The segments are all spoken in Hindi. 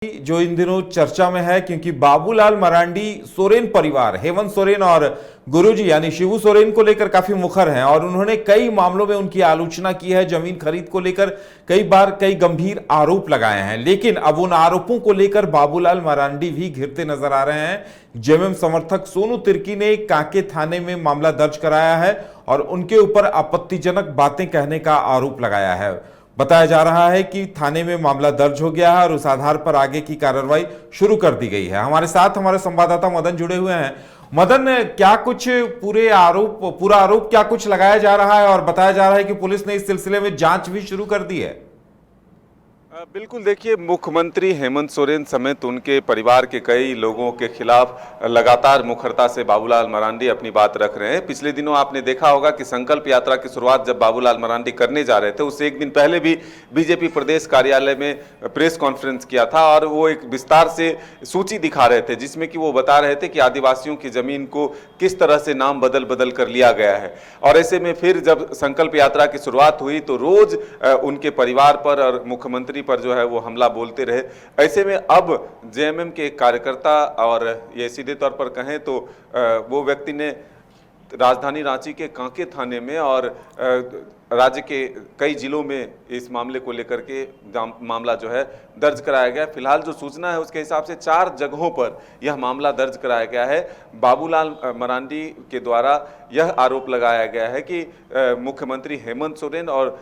जो इन दिनों चर्चा में है क्योंकि बाबूलाल मरांडी सोरेन परिवार हेमंत सोरेन और गुरुजी यानी शिबू सोरेन को लेकर काफी मुखर हैं और उन्होंने कई मामलों में उनकी आलोचना की है। जमीन खरीद को लेकर कई बार कई गंभीर आरोप लगाए हैं, लेकिन अब उन आरोपों को लेकर बाबूलाल मरांडी भी घिरते नजर आ रहे हैं। जेएमएम समर्थक सोनू तिर्की ने कांके थाने में मामला दर्ज कराया है और उनके ऊपर आपत्तिजनक बातें कहने का आरोप लगाया है। बताया जा रहा है कि थाने में मामला दर्ज हो गया है और उस आधार पर आगे की कार्रवाई शुरू कर दी गई है। हमारे साथ हमारे संवाददाता मदन जुड़े हुए हैं। मदन, क्या कुछ पूरा आरोप क्या कुछ लगाया जा रहा है और बताया जा रहा है कि पुलिस ने इस सिलसिले में जांच भी शुरू कर दी है? बिल्कुल, देखिए, मुख्यमंत्री हेमंत सोरेन समेत उनके परिवार के कई लोगों के खिलाफ लगातार मुखरता से बाबूलाल मरांडी अपनी बात रख रहे हैं। पिछले दिनों आपने देखा होगा कि संकल्प यात्रा की शुरुआत जब बाबूलाल मरांडी करने जा रहे थे, उससे एक दिन पहले भी बीजेपी प्रदेश कार्यालय में प्रेस कॉन्फ्रेंस किया था और वो एक विस्तार से सूची दिखा रहे थे जिसमें कि वो बता रहे थे कि आदिवासियों की जमीन को किस तरह से नाम बदल बदल कर लिया गया है। और ऐसे में फिर जब संकल्प यात्रा की शुरुआत हुई तो रोज उनके परिवार पर और मुख्यमंत्री पर जो है वो हमला बोलते रहे। ऐसे में अब जेएमएम के एक कार्यकर्ता और ये सीधे तौर पर कहें तो वो व्यक्ति ने राजधानी रांची के कांके थाने में और राज्य के कई जिलों में इस मामले को लेकर के मामला जो है दर्ज कराया गया। फिलहाल जो सूचना है उसके हिसाब से 4 जगहों पर यह मामला दर्ज कराया गया है। बाबूलाल मरांडी के द्वारा यह आरोप लगाया गया है कि मुख्यमंत्री हेमंत सोरेन और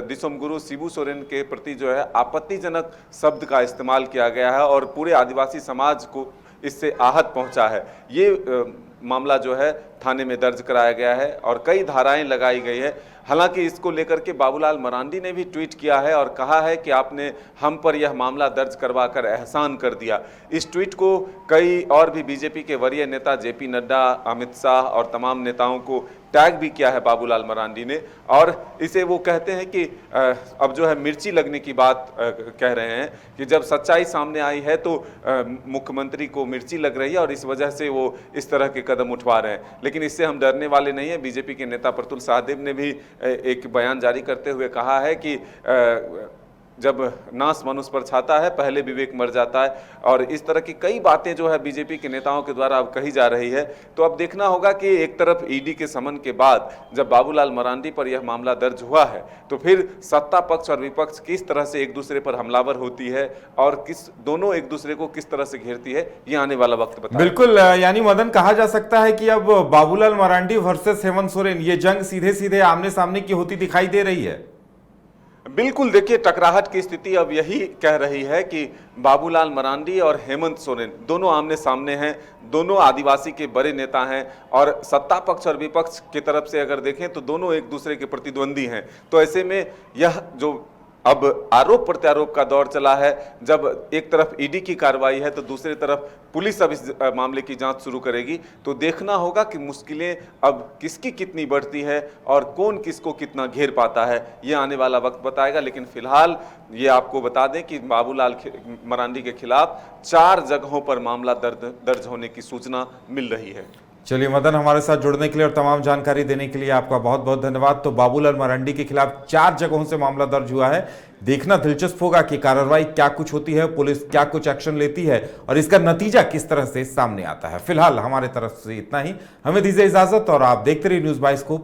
दिसोम गुरु शिबू सोरेन के प्रति जो है आपत्तिजनक शब्द का इस्तेमाल किया गया है और पूरे आदिवासी समाज को इससे आहत पहुंचा है। ये मामला जो है थाने में दर्ज कराया गया है और कई धाराएं लगाई गई है। हालांकि इसको लेकर के बाबूलाल मरांडी ने भी ट्वीट किया है और कहा है कि आपने हम पर यह मामला दर्ज करवाकर एहसान कर दिया। इस ट्वीट को कई और भी बीजेपी के वरीय नेता जेपी नड्डा, अमित शाह और तमाम नेताओं को टैग भी किया है बाबूलाल मरांडी ने और इसे वो कहते हैं कि अब जो है मिर्ची लगने की बात कह रहे हैं कि जब सच्चाई सामने आई है तो मुख्यमंत्री को मिर्ची लग रही है और इस वजह से वो इस तरह के कदम उठवा रहे हैं। लेकिन इससे हम डरने वाले नहीं हैं। बीजेपी के नेता प्रतुल सहदेव ने भी एक बयान जारी करते हुए कहा है कि जब नाश मनुष्य पर छाता है पहले विवेक मर जाता है और इस तरह की कई बातें जो है बीजेपी के नेताओं के द्वारा अब कही जा रही है। तो अब देखना होगा कि एक तरफ ईडी के समन के बाद जब बाबूलाल मरांडी पर यह मामला दर्ज हुआ है तो फिर सत्ता पक्ष और विपक्ष किस तरह से एक दूसरे पर हमलावर होती है और दोनों एक दूसरे को किस तरह से घेरती है, ये आने वाला वक्त बताएगा। बिल्कुल, यानी मदन, कहा जा सकता है कि अब बाबूलाल मरांडी वर्सेस हेमंत सोरेन ये जंग सीधे सीधे आमने सामने की होती दिखाई दे रही है। बिल्कुल, देखिए, टकराहट की स्थिति अब यही कह रही है कि बाबूलाल मरांडी और हेमंत सोरेन दोनों आमने सामने हैं। दोनों आदिवासी के बड़े नेता हैं और सत्ता पक्ष और विपक्ष की तरफ से अगर देखें तो दोनों एक दूसरे के प्रतिद्वंदी हैं। तो ऐसे में यह जो अब आरोप प्रत्यारोप का दौर चला है, जब एक तरफ ईडी की कार्रवाई है तो दूसरी तरफ पुलिस अब इस मामले की जांच शुरू करेगी, तो देखना होगा कि मुश्किलें अब किसकी कितनी बढ़ती है और कौन किसको कितना घेर पाता है, ये आने वाला वक्त बताएगा। लेकिन फिलहाल ये आपको बता दें कि बाबूलाल मरांडी के खिलाफ 4 जगहों पर मामला दर्ज होने की सूचना मिल रही है। चलिए मदन, हमारे साथ जुड़ने के लिए और तमाम जानकारी देने के लिए आपका बहुत बहुत धन्यवाद। तो बाबूलाल मरांडी के खिलाफ 4 जगहों से मामला दर्ज हुआ है। देखना दिलचस्प होगा कि कार्रवाई क्या कुछ होती है, पुलिस क्या कुछ एक्शन लेती है और इसका नतीजा किस तरह से सामने आता है। फिलहाल हमारे तरफ से इतना ही। हमें दीजिए इजाजत और आप देखते रहिए न्यूज़ 22 को।